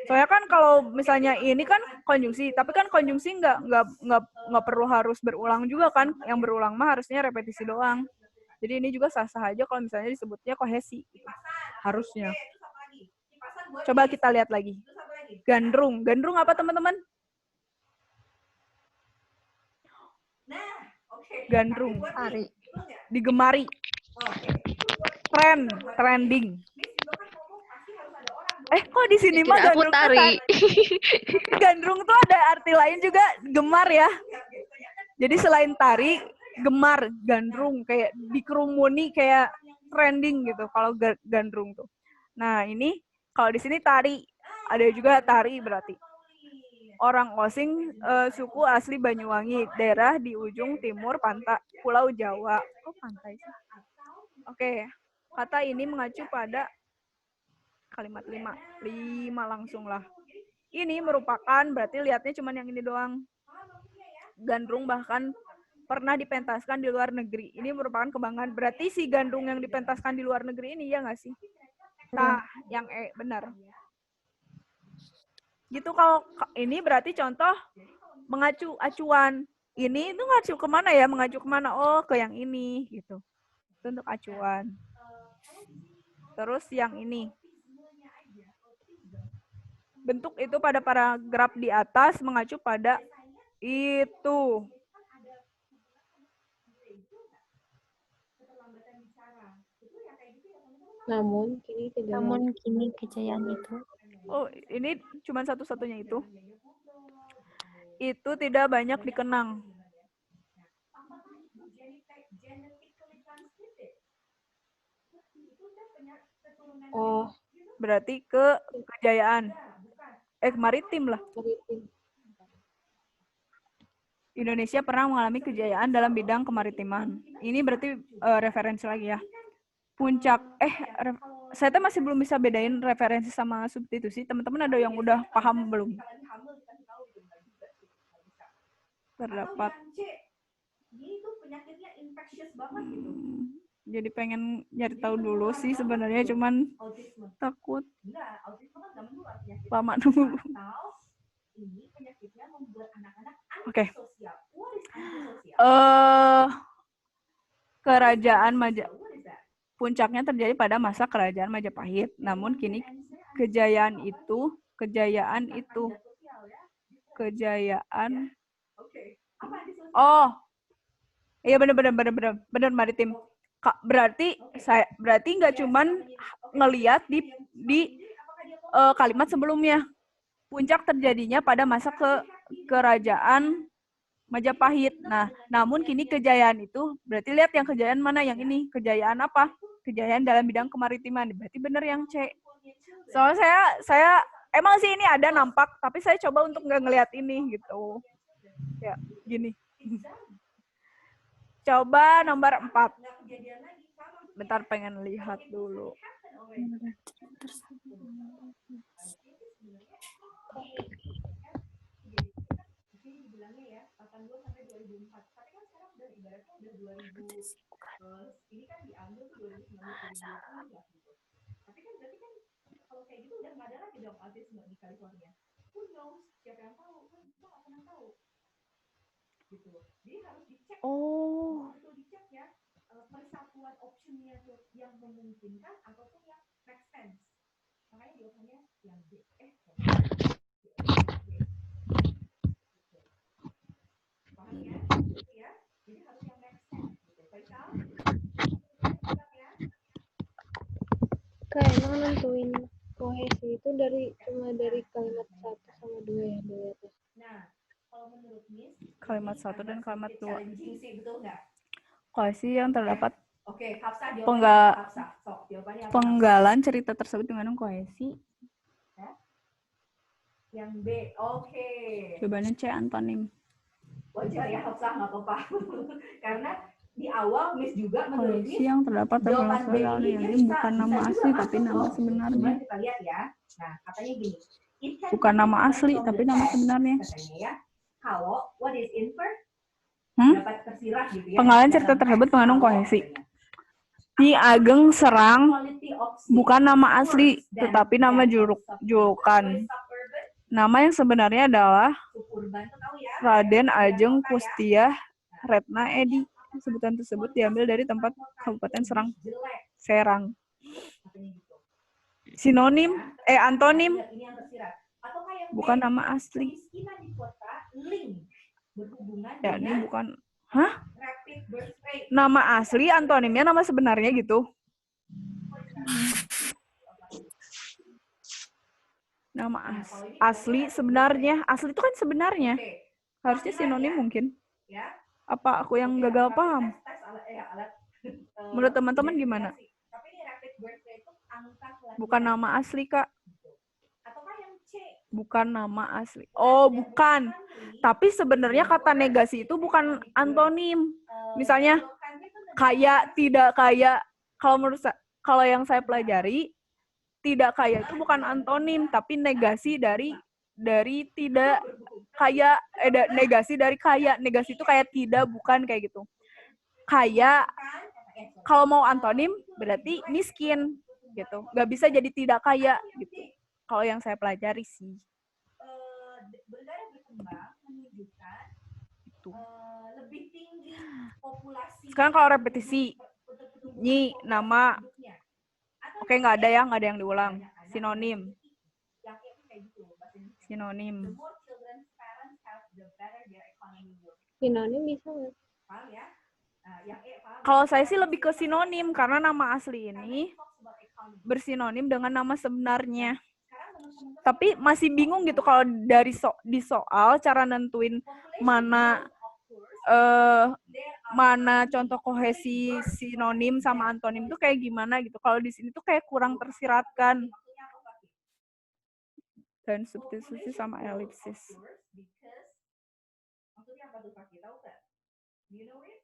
Soalnya kan kalau misalnya ini kan konjungsi, tapi kan konjungsi nggak perlu harus berulang juga kan. Yang berulang mah harusnya repetisi doang. Jadi ini juga sah-sah aja kalau misalnya disebutnya kohesi. Gitu. Harusnya. Coba kita lihat lagi. Gandrung. Gandrung apa teman-teman? Gandrung. Digemari. Trending. Kok di sini mah gandrung tari. Gandrung tuh ada arti lain juga, gemar ya. Jadi selain tari, gemar, gandrung, kayak dikerumuni, kayak trending gitu kalau gandrung tuh. Nah, ini kalau di sini tari, ada juga tari berarti. Orang Osing, suku asli Banyuwangi, daerah di ujung timur pantai Pulau Jawa. Kok pantai sih? Oke, kata ini mengacu pada kalimat 5 langsung lah. Ini merupakan, berarti lihatnya cuma yang ini doang. Gandrung bahkan pernah dipentaskan di luar negeri. Ini merupakan kebanggaan. Berarti si gandrung yang dipentaskan di luar negeri ini, ya nggak sih? Nah, yang benar. Gitu. Kalau ini berarti contoh mengacu acuan. Ini itu ngacu kemana ya? Mengacu kemana? Oh, ke yang ini gitu. Itu untuk acuan. Terus yang ini. Bentuk itu pada paragraf di atas mengacu pada itu. Namun kini kejayaan itu. Oh, ini cuma satu-satunya itu. Itu tidak banyak dikenang. Oh, berarti kejayaan. Maritim lah. Indonesia pernah mengalami kejayaan dalam bidang kemaritiman. Ini berarti referensi lagi ya. Puncak, saya masih belum bisa bedain referensi sama substitusi. Teman-teman ada yang udah paham belum? Terdapat. Jadi pengen nyari tahu dulu sih sebenarnya, cuman takut lama nunggu. Oke. Kerajaan puncaknya terjadi pada masa kerajaan Majapahit. Namun kini kejayaan Oh. Iya benar maritim. Berarti nggak cuman ngelihat di kalimat sebelumnya. Puncak terjadinya pada masa kerajaan Majapahit. Nah, namun kini kejayaan itu, berarti lihat yang kejayaan mana, yang ini. Kejayaan apa? Kejayaan dalam bidang kemaritiman. Berarti benar yang C. Soalnya saya emang sih ini ada nampak, tapi saya coba untuk nggak ngelihat ini gitu. Ya, gini. Coba nomor 4. Bentar, pengen lihat dulu. gitu. Jadi harus dicek. Oh. Betul dicek ya persatuan optionnya tuh yang memungkinkan ataupun yang make sense. Makanya jawabannya yang B. Paham ya? Gitu ya. Jadi harus yang make sense gitu. Faisal? Ya? Kak, emang nentuin kohesi itu cuma dari kalimat 1 sama 2 ya, dua atas. Nah, kalau menurut Miss, Kalimat 1 dan kalimat 2. challenging sih, betul nggak? Kohesi yang terdapat Oke, Hafsah jawabannya Hafsah. Sok, jawabannya apa? penggalan cerita tersebut dengan kohesi. Yang B, oke. Jawabannya C, antonim. Wajar ya Hafsah, nggak apa-apa. Karena di awal Miss juga menurut Kohesi Miss yang terdapat pada jawaban B ini bukan nama asli tapi nama sebenarnya. Cuman kita lihat ya. Nah, katanya gini. Bukan nama asli tapi nama sebenarnya. Katanya ya. Kalau what is infer dapat tersirat gitu ya. Penggalan cerita tersebut mengandung kohesi. Nyi Ageng Serang bukan nama asli tetapi nama julukan. Nama yang sebenarnya adalah Raden Ajeng Kustiah Retna Edi. Sebutan tersebut diambil dari tempat Kabupaten Serang. Sinonim, antonim, bukan nama asli. Ya, ini bukan. Hah? Nama asli, antonimnya nama sebenarnya gitu. Nama asli sebenarnya. Asli itu kan sebenarnya. Harusnya sinonim mungkin. Apa aku yang gagal paham? Menurut teman-teman gimana? Bukan nama asli, Kak. Bukan nama asli. Oh, bukan. Tapi sebenarnya kata negasi itu bukan antonim. Misalnya kaya, tidak kaya. Kalau yang saya pelajari, tidak kaya itu bukan antonim, tapi negasi dari tidak kaya, negasi dari kaya. Negasi itu kayak tidak, bukan kayak gitu. Kaya, kalau mau antonim berarti miskin gitu. Nggak bisa jadi tidak kaya gitu. Kalau yang saya pelajari sih. Negara berkembang menunjukkan itu lebih tinggi populasi. Sekarang kalau repetisi, Nyi, nama, oke nggak ada yang diulang. Sinonim. Sinonim. Sinonim bisa nggak? Kalau saya sih lebih ke sinonim karena nama asli ini bersinonim dengan nama sebenarnya. Tapi masih bingung gitu kalau dari di soal cara nentuin mana contoh kohesi sinonim sama antonim tuh kayak gimana gitu. Kalau di sini tuh kayak kurang tersiratkan. Dan substitusi sama elipsis. Maksudnya apa tuh Kak? Tahu nggak? Do you know it?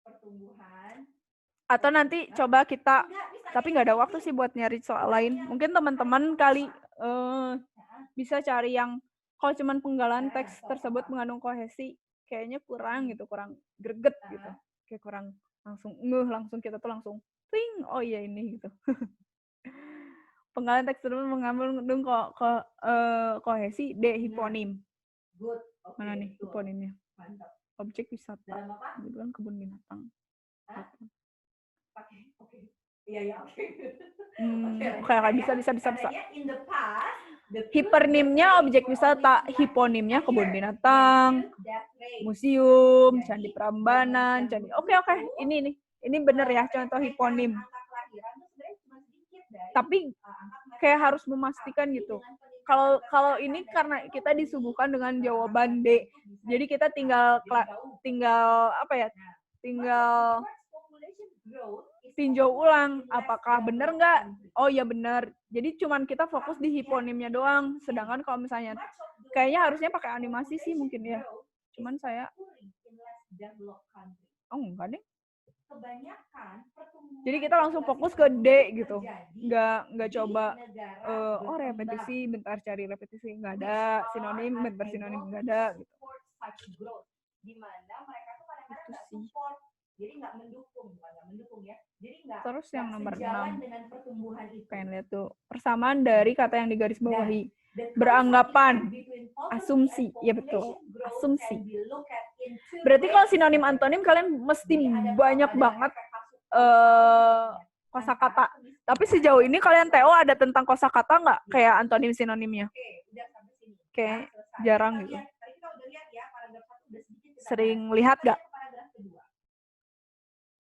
Pertumbuhan. Atau nanti coba kita, tapi nggak ada waktu sih buat nyari soal lain. Mungkin teman-teman kali bisa cari yang, kalau cuman penggalan teks tersebut mengandung kohesi, kayaknya kurang gitu, kurang greget gitu. Kayak kurang langsung kita tuh langsung, ting, oh iya ini gitu. Penggalan teks tersebut mengandung kohesi, D, hiponim. Good. Mana nih hiponimnya? Objek wisata, kebetulan kebun binatang. Iya, oke. Kayak bisa. Hipernimnya objek wisata, hiponimnya kebun binatang, museum, candi Prambanan, candi. Oke. Ini bener ya contoh hiponim. Tapi kayak harus memastikan gitu. Kalau ini karena kita disuguhkan dengan jawaban D, jadi kita tinggal apa ya? Tinggal tinjau ulang apakah benar nggak. Oh ya benar, jadi cuman kita fokus di hiponimnya doang, sedangkan kalau misalnya kayaknya harusnya pakai animasi sih mungkin ya, cuman saya enggak deh, jadi kita langsung fokus ke D gitu, nggak coba repetisi bentar cari repetisi, nggak ada sinonim bentar sinonim, nggak ada gitu. Itu sih. Jadi nggak mendukung ya. Jadi nggak. Terus yang nomor 6, dengan pertumbuhan itu. pengen lihat tuh persamaan dari kata yang digarisbawahi. Beranggapan. Asumsi. Ya betul. Asumsi. Berarti kalau sinonim antonim kalian mesti banyak banget kosakata. Tapi sejauh ini kalian TO ada tentang kosakata nggak? Kayak antonim sinonimnya? Kayak jarang gitu. Sering lihat nggak?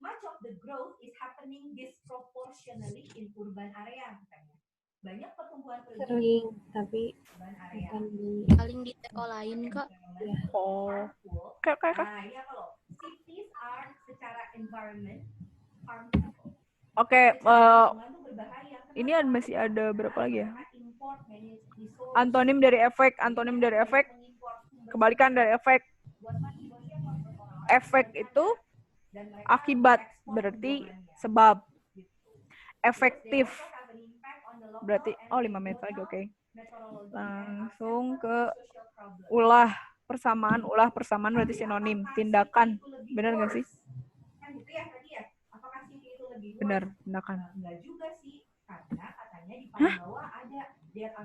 Much of the growth is happening disproportionately in urban area, katanya. Banyak pertumbuhan Sering, tapi urban area. bukan di Paling di TO lain kok. Oh. Kayak. Nah, ini apa loh? Cities are secara environment harmful. Oke, Lingkungan tuh berbahaya. ini masih ada berapa lagi ya? Antonim dari efek, kebalikan dari efek. Efek itu akibat, berarti sebab. Efektif, berarti 5 menit lagi, oke. Langsung ke ulah persamaan berarti sinonim. Tindakan, benar nggak sih? Benar, tindakan. Enggak juga sih, karena katanya di paling bawah ada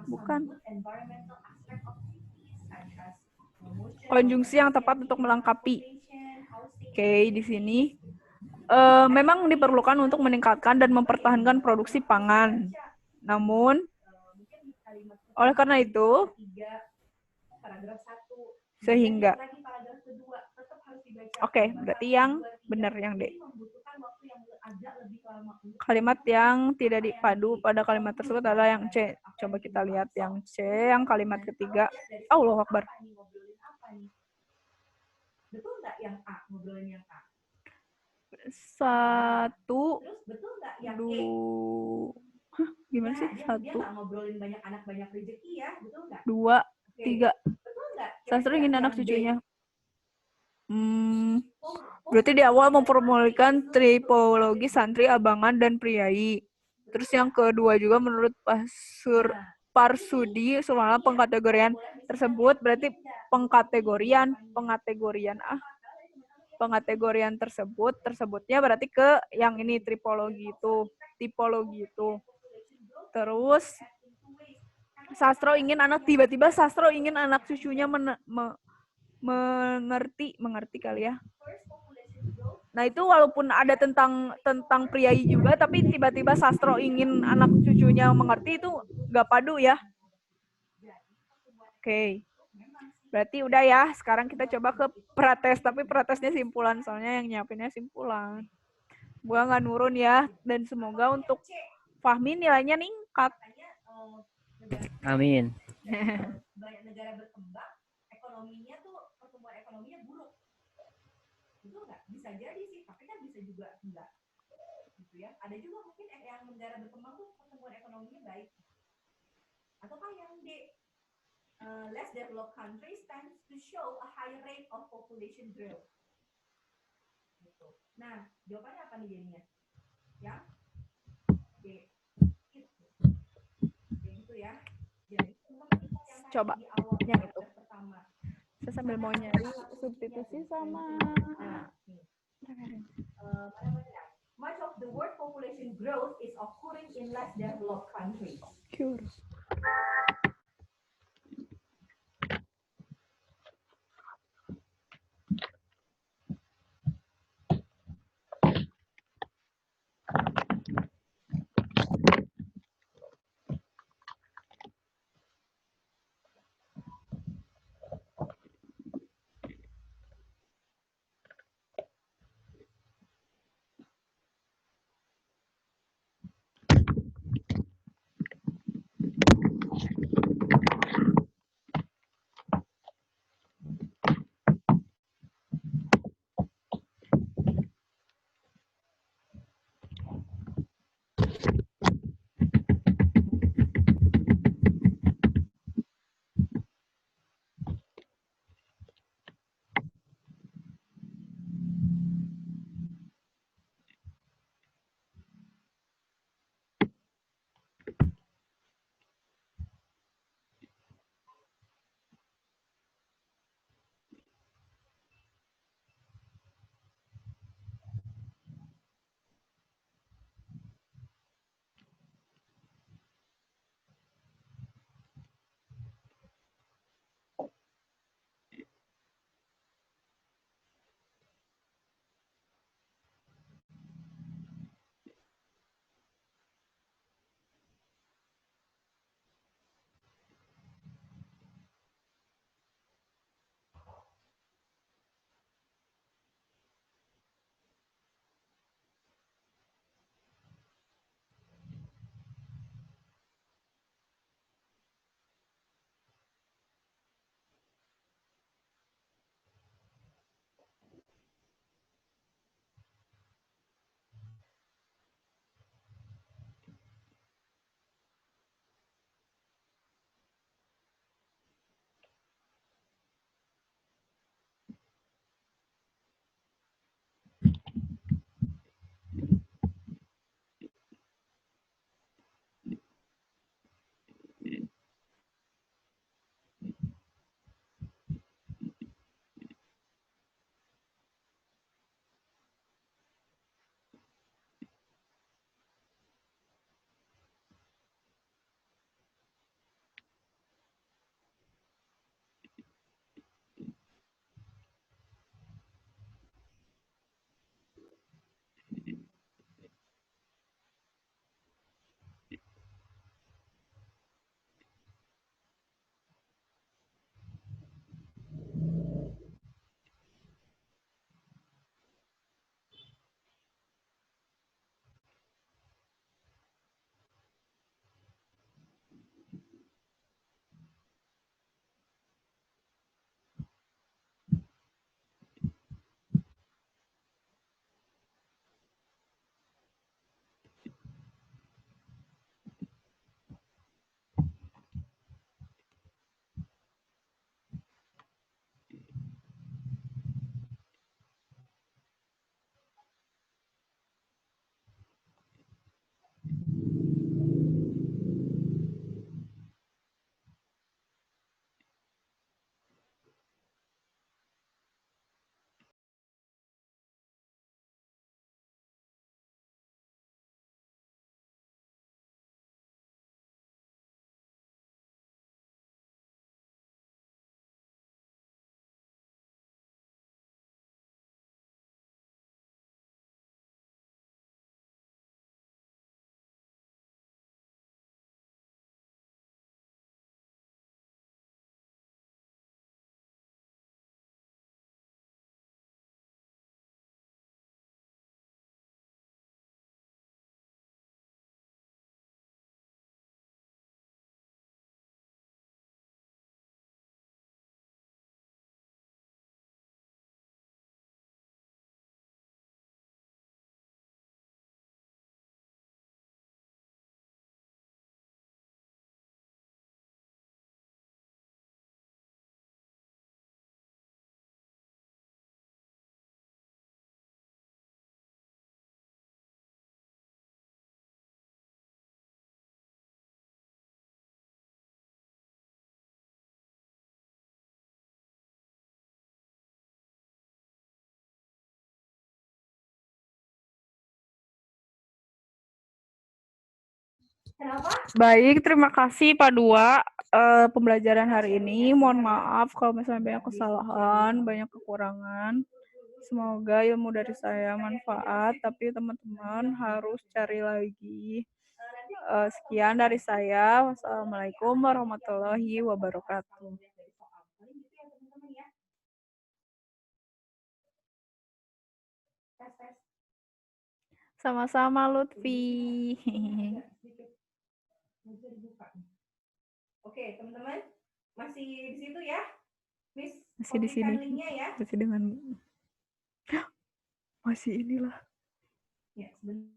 Bukan. environmental aspect of cities, such as promotion, Konjungsi yang tepat untuk melengkapi. Oke, di sini memang diperlukan untuk meningkatkan dan mempertahankan produksi pangan. Namun, oleh karena itu, sehingga, oke, berarti yang benar yang D. Kalimat yang tidak dipadu pada kalimat tersebut adalah yang C. Coba kita lihat yang C, yang kalimat ketiga. Allahu Akbar. Betul nggak yang A, ngobrolin yang A? 1, Terus betul nggak yang E? Gimana sih? Dia 1, nggak ngobrolin banyak anak banyak rezeki ya, betul nggak? 2, 3. Betul nggak? Sastro ingin anak Yang D? cucunya. Berarti di awal memformulkan tripologi santri, abangan, dan priai. Terus yang kedua juga menurut Parsudi soal pengkategorian tersebut berarti pengkategorian tersebutnya berarti ke yang ini tipologi itu. Terus Sastro ingin anak cucunya mengerti kali ya. Nah itu walaupun ada tentang priai juga, tapi tiba-tiba Sastro ingin anak cucunya mengerti, itu nggak padu ya. Oke. Berarti udah ya, sekarang kita coba ke prates, tapi pratesnya simpulan, soalnya yang nyiapinnya simpulan. Gua nggak nurun ya, dan semoga untuk Fahmi nilainya ningkat. Amin. Banyak negara berkembang, ekonominya tuh pertumbuhan ekonominya buruk. Itu nggak bisa jadi sih, tapi kan bisa juga enggak. Gitu ya. Ada juga mungkin yang negara berkembang tuh pertumbuhan ekonominya baik. Ataukah yang D, less developed countries tends to show a high rate of population growth. Gitu. Nah, jawabannya apa nih jadinya? Yang D. Gitu ya. Jadi Coba yang itu. Saya sambil mau nyari substitusi sama much of the world population growth is occurring in less developed countries. Cure. Baik, terima kasih Pak Dua pembelajaran hari ini. Mohon maaf kalau misalnya banyak kesalahan, banyak kekurangan. Semoga ilmu dari saya manfaat, tapi teman-teman harus cari lagi. Sekian dari saya. Wassalamualaikum warahmatullahi wabarakatuh. Sama-sama Lutfi. Oke, teman-teman, masih di situ ya? Miss, Masih di sini. linknya ya. Masih dengan masih inilah. Ya, sebentar.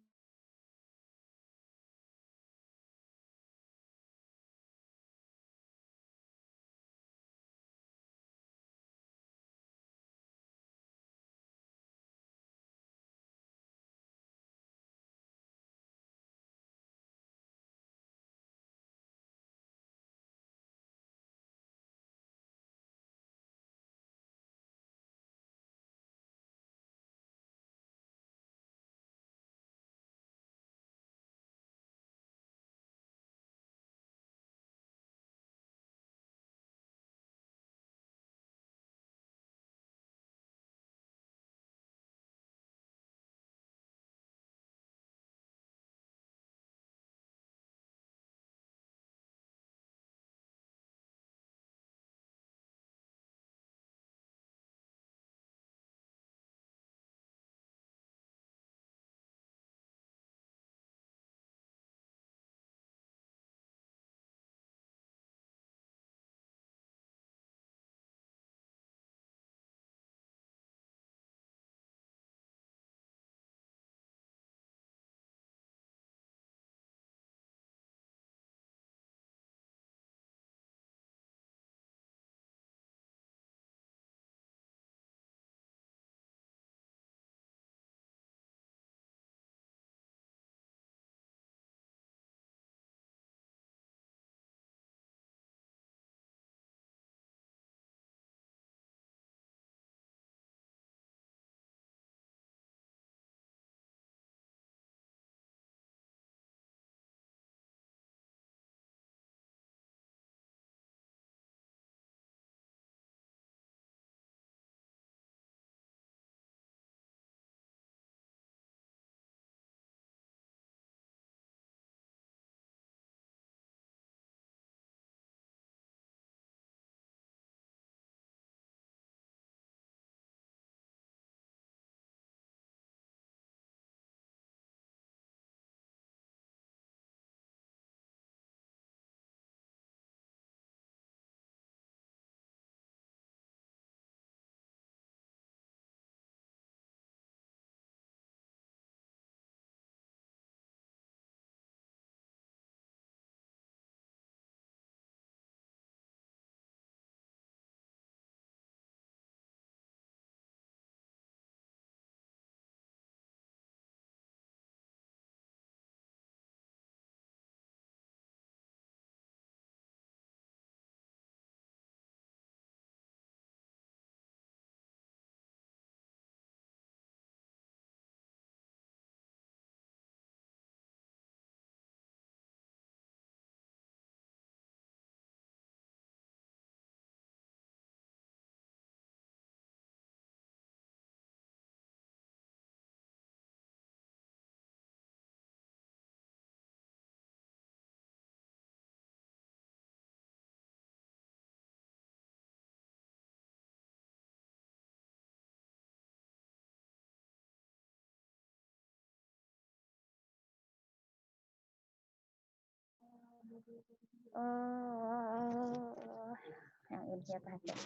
Yang ini ya perhatian.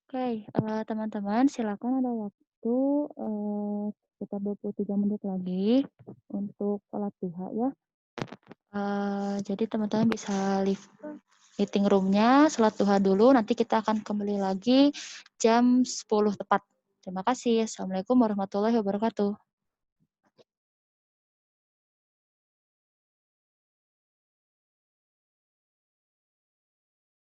Oke, teman-teman silakan ada waktu sekitar 23 menit lagi untuk sholat duha ya. Jadi teman-teman bisa leave meeting room-nya, sholat duha dulu, nanti kita akan kembali lagi jam 10 tepat. Terima kasih. Assalamualaikum warahmatullahi wabarakatuh.